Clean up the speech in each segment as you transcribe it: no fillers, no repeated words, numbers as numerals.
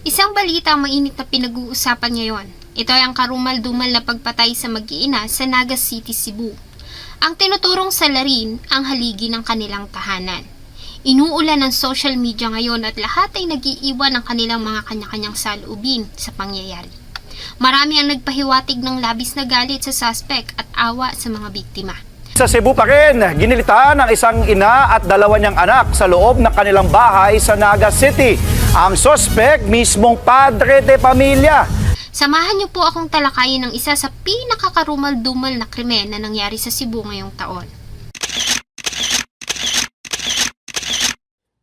Isang balita ang mainit na pinag-uusapan ngayon. Ito ay ang karumal-dumal na pagpatay sa mag-iina sa Naga City, Cebu. Ang tinuturong salarin ang haligi ng kanilang tahanan. Inuulan ng social media ngayon at lahat ay nag-iiwan ng kanilang mga kanya-kanyang saloobin sa pangyayari. Marami ang nagpahiwatig ng labis na galit sa suspect at awa sa mga biktima. Sa Cebu pa rin, ginilitaan ng isang ina at dalawa niyang anak sa loob ng kanilang bahay sa Naga City. Ang suspect mismong padre de pamilya. Samahan niyo po akong talakayin ng isa sa pinakakarumal-dumal na krimen na nangyari sa Cebu ngayong taon.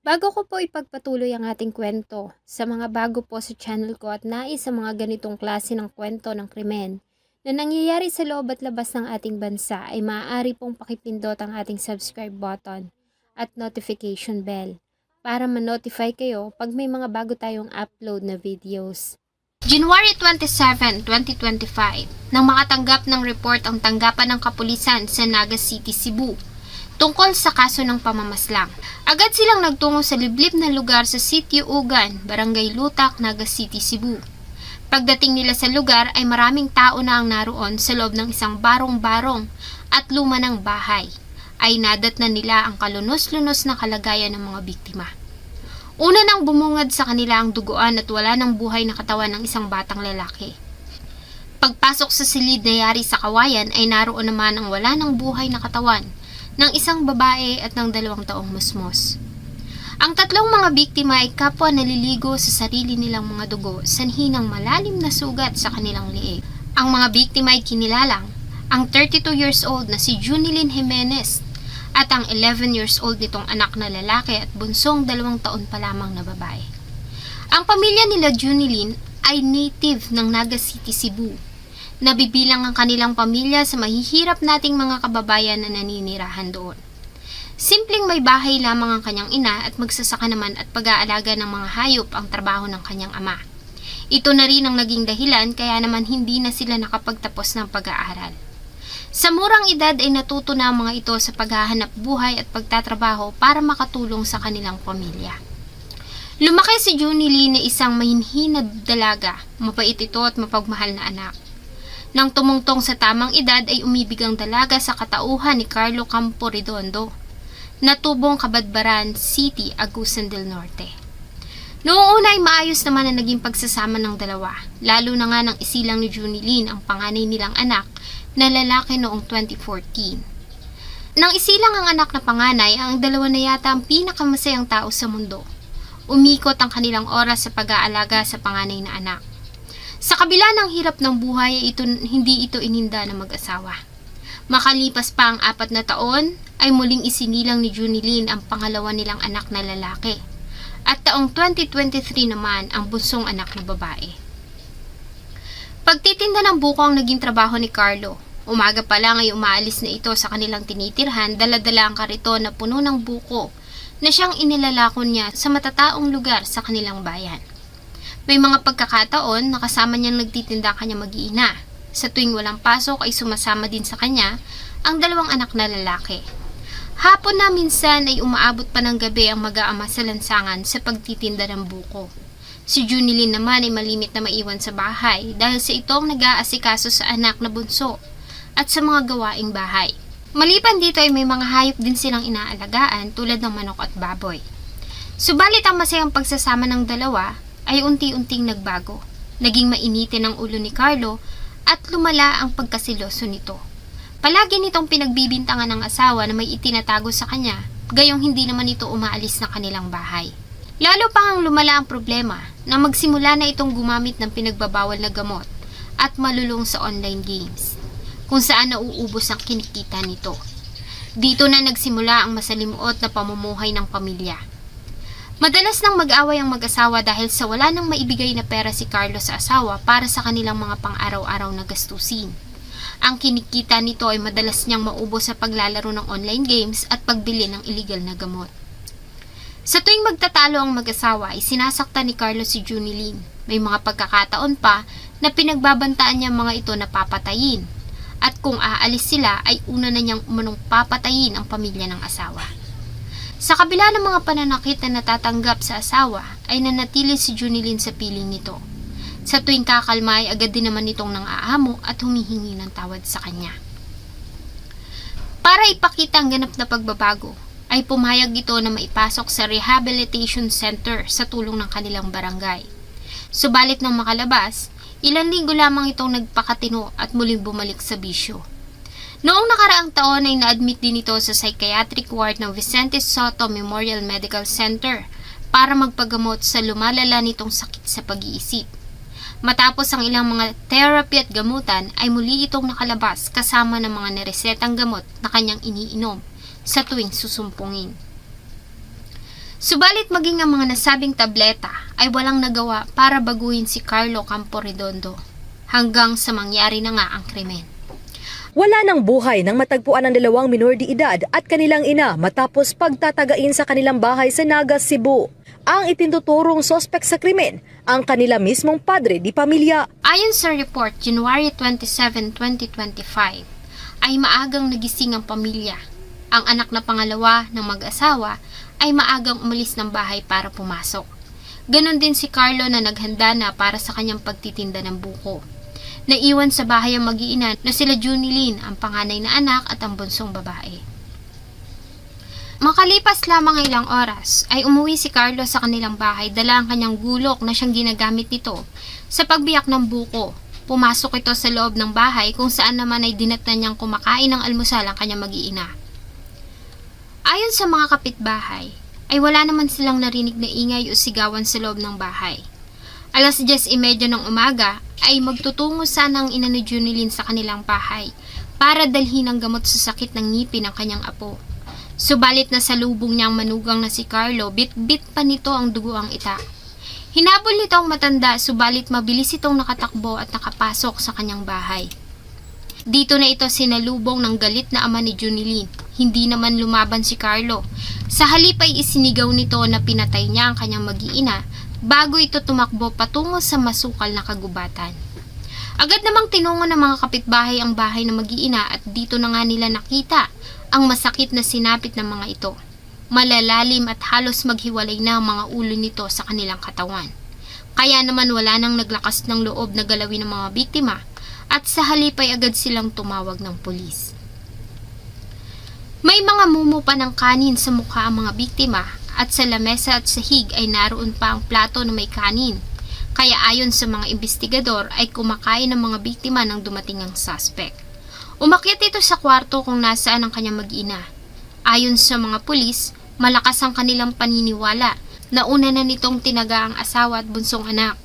Bago ko po ipagpatuloy ang ating kwento, sa mga bago po sa channel ko at nais sa mga ganitong klase ng kwento ng krimen na nangyayari sa loob at labas ng ating bansa ay maaari pong pakipindot ang ating subscribe button at notification bell para ma-notify kayo pag may mga bago tayong upload na videos. January 27, 2025, nang makatanggap ng report ang tanggapan ng kapulisan sa Naga City, Cebu, tungkol sa kaso ng pamamaslang. Agad silang nagtungo sa liblib na lugar sa Sitio Ugan, Barangay Lutak, Naga City, Cebu. Pagdating nila sa lugar ay maraming tao na ang naroon sa loob ng isang barong-barong at luma ng bahay. Ay nadat na nila ang kalunos-lunos na kalagayan ng mga biktima. Una nang bumungad sa kanila ang duguan at wala ng buhay na katawan ng isang batang lalaki. Pagpasok sa silid na yari sa kawayan ay naroon naman ang wala ng buhay na katawan ng isang babae at ng 2 taong musmos. Ang tatlong mga biktima ay kapwa naliligo sa sarili nilang mga dugo sanhi ng malalim na sugat sa kanilang liig. Ang mga biktima ay kinilalang ang 32 years old na si Junilyn Jimenez at ang 11 years old nitong anak na lalaki at bunsong 2 taon pa lamang na babae. Ang pamilya nila Junilyn ay native ng Naga City, Cebu. Nabibilang ang kanilang pamilya sa mahihirap nating mga kababayan na naninirahan doon. Simpleng may bahay lamang ang kanyang ina at magsasaka naman at pag-aalaga ng mga hayop ang trabaho ng kanyang ama. Ito na rin ang naging dahilan kaya naman hindi na sila nakapagtapos ng pag-aaral. Sa murang edad ay natuto na ang mga ito sa paghahanap buhay at pagtatrabaho para makatulong sa kanilang pamilya. Lumaki si Junilyn na isang mahinhin na dalaga, mapait ito at mapagmahal na anak. Nang tumungtong sa tamang edad ay umibig ang dalaga sa katauhan ni Carlo Campo Redondo, natubong Kabadbaran City, Agusan del Norte. Noong una ay maayos naman ang naging pagsasama ng dalawa, lalo na nga nang isilang ni Junilyn ang panganay nilang anak na lalaki noong 2014. Nang isilang ang anak na panganay, ang dalawa na yata ang pinakamasayang tao sa mundo. Umikot ang kanilang oras sa pag-aalaga sa panganay na anak. Sa kabila ng hirap ng buhay, hindi ito ininda ng mag-asawa. Makalipas pa ang 4 na taon, ay muling isinilang ni Junilyn ang pangalawa nilang anak na lalaki. At taong 2023 naman ang bunsong anak na babae. Pagtitinda ng buko ang naging trabaho ni Carlo. Umaga pa lang ay umaalis na ito sa kanilang tinitirhan, dala-dala ang kariton na puno ng buko na siyang inilalakon niya sa matataong lugar sa kanilang bayan. May mga pagkakataon na kasama niyang nagtitinda kanya mag-iina. Sa tuwing walang pasok ay sumasama din sa kanya ang 2 anak na lalaki. Hapon na minsan ay umaabot pa ng gabi ang mag-aama sa lansangan sa pagtitinda ng buko. Si Junilyn naman ay malimit na maiwan sa bahay dahil sa itong nag-aasikaso sa anak na bunso at sa mga gawaing bahay. Maliban dito ay may mga hayop din silang inaalagaan tulad ng manok at baboy. Subalit ang masayang pagsasama ng dalawa ay unti-unting nagbago. Naging mainitin ang ulo ni Carlo at lumala ang pagkasiloso nito. Palagi nitong pinagbibintangan ng asawa na may itinatago sa kanya, gayong hindi naman ito umaalis na kanilang bahay. Lalo pang lumala ang problema na magsimula na itong gumamit ng pinagbabawal na gamot at malulong sa online games, kung saan nauubos ang kinikita nito. Dito na nagsimula ang masalimuot na pamumuhay ng pamilya. Madalas nang mag-away ang mag-asawa dahil sa wala nang maibigay na pera si Carlo sa asawa para sa kanilang mga pang-araw-araw na gastusin. Ang kinikita nito ay madalas niyang maubos sa paglalaro ng online games at pagbili ng illegal na gamot. Sa tuwing magtatalo ang mag-asawa ay sinasaktan ni Carlo si Junilyn. May mga pagkakataon pa na pinagbabantaan niya mga ito na papatayin. At kung aalis sila ay una na niyang umanong papatayin ang pamilya ng asawa. Sa kabila ng mga pananakit na natatanggap sa asawa, ay nanatili si Junilyn sa piling nito. Sa tuwing kakalma ay agad din naman itong nang-aamo at humihingi ng tawad sa kanya. Para ipakita ang ganap na pagbabago, ay pumayag ito na maipasok sa rehabilitation center sa tulong ng kanilang barangay. Subalit nang makalabas, ilang linggo lamang itong nagpakatino at muling bumalik sa bisyo. Noong nakaraang taon ay na-admit din ito sa psychiatric ward ng Vicente Soto Memorial Medical Center para magpagamot sa lumalala nitong sakit sa pag-iisip. Matapos ang ilang mga therapy at gamutan ay muli itong nakalabas kasama ng mga niresetang gamot na kanyang iniinom sa tuwing susumpungin. Subalit maging ang mga nasabing tableta ay walang nagawa para baguhin si Carlo Camporedondo hanggang sa mangyari na nga ang krimen. Wala ng buhay nang matagpuan ang dalawang minor de edad at kanilang ina matapos pagtatagain sa kanilang bahay sa Naga, Cebu. Ang itinuturong sospek sa krimen, ang kanila mismong padre di pamilya. Ayon sa report, January 27, 2025, ay maagang nagising ang pamilya. Ang anak na pangalawa ng mag-asawa ay maagang umalis ng bahay para pumasok. Ganon din si Carlo na naghanda na para sa kanyang pagtitinda ng buko. Naiwan sa bahay ang mag-iina na sila Junilyn, ang panganay na anak at ang bunsong babae. Makalipas lamang ilang oras ay umuwi si Carlo sa kanilang bahay dala ang kanyang gulok na siyang ginagamit nito sa pagbiyak ng buko. Pumasok ito sa loob ng bahay kung saan naman ay dinatnan niyang kumakain ng almusal ang kanyang mag-iina. Ayon sa mga kapitbahay, ay wala naman silang narinig na ingay o sigawan sa loob ng bahay. Alas 10:30 ng umaga ay magtutungo sana ang ina ni Junilyn sa kanilang bahay para dalhin ang gamot sa sakit ng ngipin ng kanyang apo. Subalit na sa lubong niyang manugang na si Carlo, bit-bit pa nito ang dugo ang itak. Hinabol nito ang matanda subalit mabilis itong nakatakbo at nakapasok sa kanyang bahay. Dito na ito sinalubong ng galit na ama ni Junilyn. Hindi naman lumaban si Carlo. Sa halip ay isinigaw nito na pinatay niya ang kanyang mag-iina bago ito tumakbo patungo sa masukal na kagubatan. Agad namang tinungo ng mga kapitbahay ang bahay ng mag-iina at dito na nga nila nakita ang masakit na sinapit ng mga ito. Malalalim at halos maghiwalay na ang mga ulo nito sa kanilang katawan. Kaya naman wala nang naglakas ng loob na galawin ng mga biktima at sa halip ay agad silang tumawag ng pulis. May mga mumu pa ng kanin sa mukha ang mga biktima at sa lamesa at sahig ay naroon pa ang plato na may kanin. Kaya ayon sa mga investigador ay kumakain ng mga biktima nang dumating ang suspect. Umakyat ito sa kwarto kung nasaan ang kanyang mag-ina. Ayon sa mga pulis, malakas ang kanilang paniniwala na una na nitong tinaga ang asawa at bunsong anak.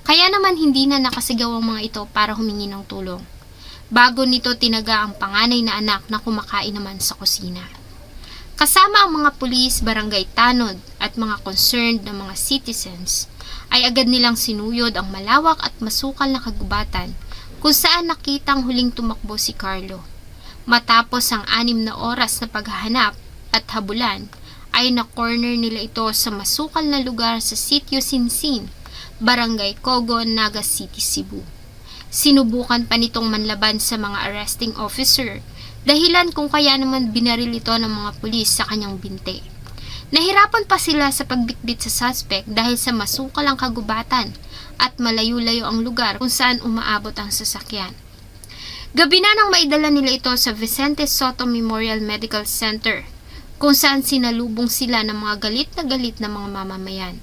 Kaya naman hindi na nakasigaw ang mga ito para humingi ng tulong. Bago nito tinaga ang panganay na anak na kumakain naman sa kusina. Kasama ang mga pulis, barangay tanod at mga concerned na mga citizens ay agad nilang sinuyod ang malawak at masukal na kagubatan kung saan nakitang huling tumakbo si Carlo. Matapos ang 6 na oras na paghahanap at habulan ay na-corner nila ito sa masukal na lugar sa Sitio Sinsin, Barangay Cogon, Naga City, Cebu. Sinubukan pa nitong manlaban sa mga arresting officer, dahilan kung kaya naman binaril ito ng mga pulis sa kanyang binte. Nahirapan pa sila sa pagbitbit sa suspect dahil sa masukal ang kagubatan at malayo-layo ang lugar kung saan umaabot ang sasakyan. Gabi na nang maidala nila ito sa Vicente Soto Memorial Medical Center, kung saan sinalubong sila ng mga galit na mga mamamayan.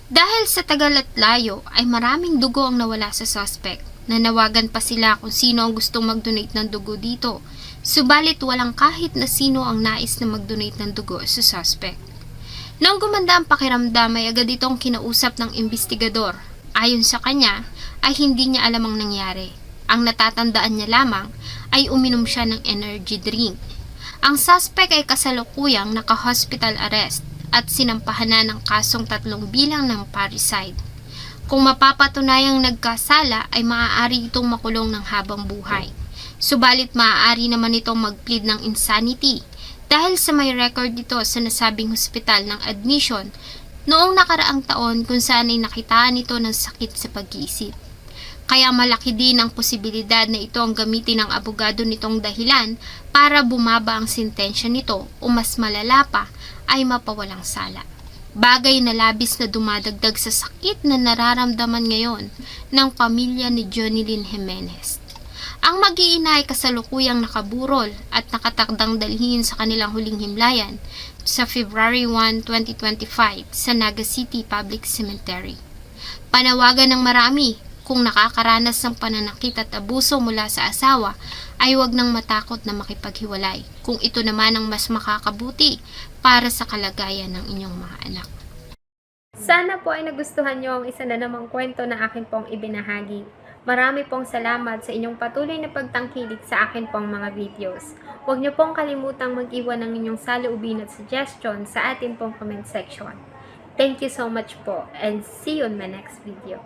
Dahil sa tagal at layo ay maraming dugo ang nawala sa suspect. Nanawagan pa sila kung sino ang gustong mag-donate ng dugo dito, subalit walang kahit na sino ang nais na mag-donate ng dugo sa suspect. Nang gumanda ang pakiramdam ay agad itong kinausap ng investigador. Ayon sa kanya ay hindi niya alam ang nangyari. Ang natatandaan niya lamang ay uminom siya ng energy drink. Ang suspect ay kasalukuyang naka-hospital arrest at sinampahan na ng kasong 3 bilang ng parricide. Kung mapapatunayang nagkasala ay maaari itong makulong ng habang buhay. Subalit maaari naman itong mag-plead ng insanity dahil sa may record dito sa nasabing hospital ng admission noong nakaraang taon kung saan ay nakitaan ito ng sakit sa pag-iisip. Kaya malaki din ang posibilidad na ito ang gamitin ng abogado nitong dahilan para bumaba ang sentensya nito o mas malala pa ay mapawalang sala. Bagay na labis na dumadagdag sa sakit na nararamdaman ngayon ng pamilya ni Jonilyn Jimenez. Ang mag-iina ay kasalukuyang nakaburol at nakatakdang dalhin sa kanilang huling himlayan sa February 1, 2025 sa Naga City Public Cemetery. Panawagan ng marami, kung nakakaranas ng pananakit at abuso mula sa asawa, ay huwag nang matakot na makipaghiwalay kung ito naman ang mas makakabuti para sa kalagayan ng inyong mga anak. Sana po ay nagustuhan nyo ang isa na namang kwento na akin pong ibinahagi. Marami pong salamat sa inyong patuloy na pagtangkilik sa akin pong mga videos. Huwag nyo pong kalimutang mag-iwan ng inyong saloobin at suggestion sa atin pong comment section. Thank you so much po and see you on my next video.